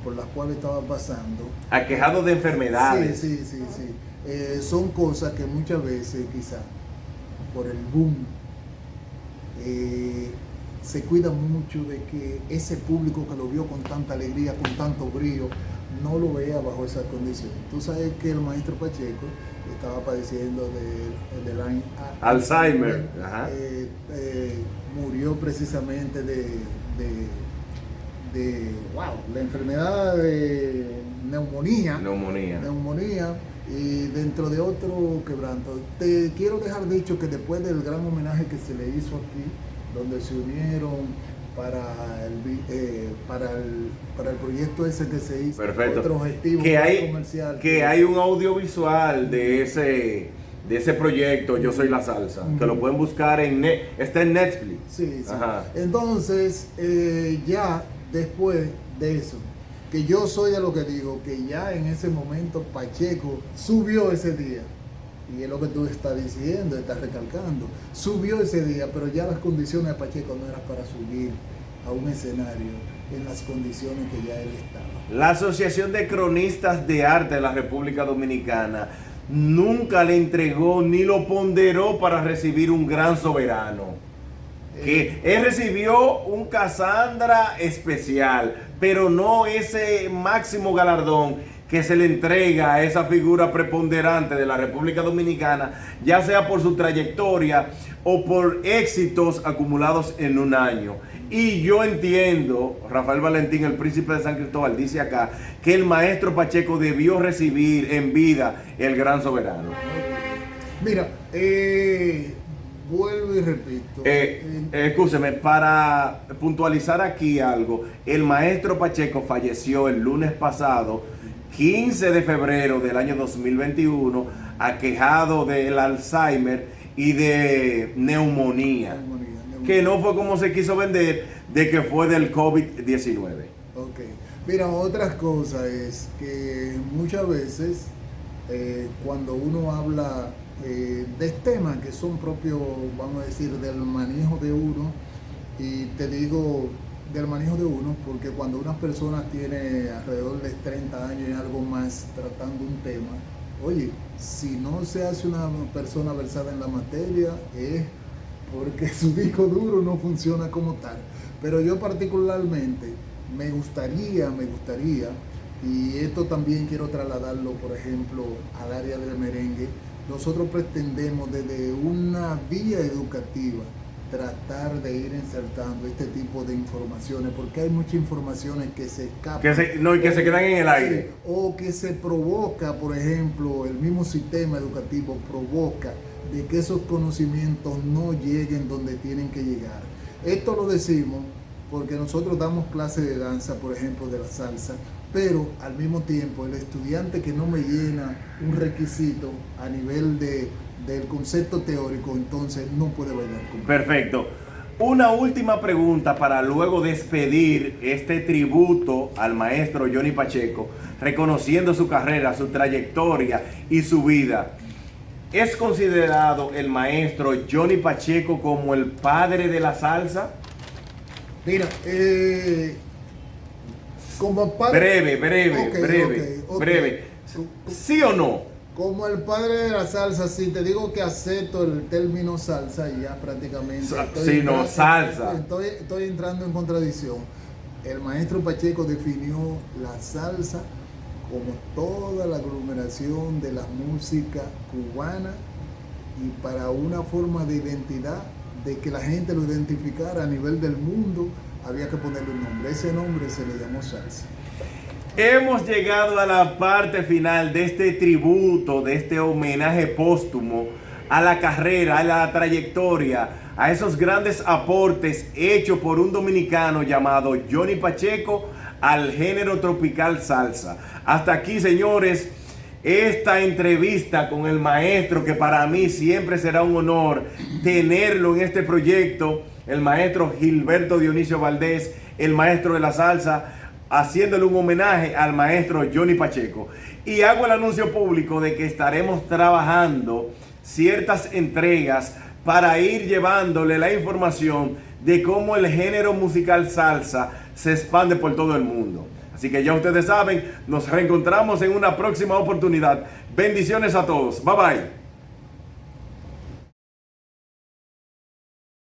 por las cuales estaba pasando. Aquejado de enfermedades. Sí. Son cosas que muchas veces quizá por el boom se cuida mucho de que ese público que lo vio con tanta alegría, con tanto brío, no lo vea bajo esas condiciones. Tú sabes que el maestro Pacheco estaba padeciendo del Alzheimer. Ajá. Murió precisamente de la enfermedad de neumonía, y dentro de otro quebranto. Te quiero dejar dicho que después del gran homenaje que se le hizo aquí, donde se unieron para el proyecto ese que se hizo. Perfecto. Otro objetivo comercial. Que hay un audiovisual de ese proyecto, Yo Soy la Salsa, que lo pueden buscar está en Netflix. Sí. Ajá. Entonces, ya después de eso, que yo soy de lo que digo, que ya en ese momento Pacheco subió ese día. Y es lo que tú estás diciendo, estás recalcando. Subió ese día, pero ya las condiciones de Pacheco no eran para subir a un escenario en las condiciones que ya él estaba. La Asociación de Cronistas de Arte de la República Dominicana nunca le entregó ni lo ponderó para recibir un gran soberano. Que él recibió un Casandra especial, pero no ese máximo galardón que se le entrega a esa figura preponderante de la República Dominicana, ya sea por su trayectoria o por éxitos acumulados en un año. Y yo entiendo, Rafael Valentín, el príncipe de San Cristóbal, dice acá que el maestro Pacheco debió recibir en vida el gran soberano. Mira, vuelvo y repito. Escúcheme, para puntualizar aquí algo, el maestro Pacheco falleció el lunes pasado, 15 de febrero del año 2021, aquejado del Alzheimer y de neumonía. Que no fue como se quiso vender, de que fue del COVID-19. Ok. Mira, otra cosa es que muchas veces cuando uno habla de temas que son propios, vamos a decir, del manejo de uno, y te digo del manejo de uno, porque cuando una persona tiene alrededor de 30 años y algo más tratando un tema, oye, si no se hace una persona versada en la materia, es porque su disco duro no funciona como tal. Pero yo particularmente me gustaría, y esto también quiero trasladarlo, por ejemplo, al área del merengue. Nosotros pretendemos desde una vía educativa tratar de ir insertando este tipo de informaciones, porque hay muchas informaciones que se escapan. Que se quedan en el aire. Sí, o que se provoca, por ejemplo, el mismo sistema educativo provoca de que esos conocimientos no lleguen donde tienen que llegar. Esto lo decimos porque nosotros damos clases de danza, por ejemplo, de la salsa, pero al mismo tiempo el estudiante que no me llena un requisito a nivel de del concepto teórico, entonces no puede bailar conmigo. Perfecto. Una última pregunta para luego despedir este tributo al maestro Johnny Pacheco, reconociendo su carrera, su trayectoria y su vida. ¿Es considerado el maestro Johnny Pacheco como el padre de la salsa? Mira, como padre... Breve. ¿Sí o no? Como el padre de la salsa, sí, te digo que acepto el término salsa y ya prácticamente... Salsa. Estoy entrando en contradicción. El maestro Pacheco definió la salsa como toda la aglomeración de la música cubana y para una forma de identidad, de que la gente lo identificara a nivel del mundo, había que ponerle un nombre. Ese nombre se le llamó salsa. Hemos llegado a la parte final de este tributo, de este homenaje póstumo a la carrera, a la trayectoria, a esos grandes aportes hechos por un dominicano llamado Johnny Pacheco al género tropical salsa. Hasta aquí, señores, esta entrevista con el maestro, que para mí siempre será un honor tenerlo en este proyecto, el maestro Gilberto Dionisio Valdés, el maestro de la salsa, haciéndole un homenaje al maestro Johnny Pacheco. Y hago el anuncio público de que estaremos trabajando ciertas entregas para ir llevándole la información de cómo el género musical salsa se expande por todo el mundo. Así que ya ustedes saben, nos reencontramos en una próxima oportunidad. Bendiciones a todos. Bye bye.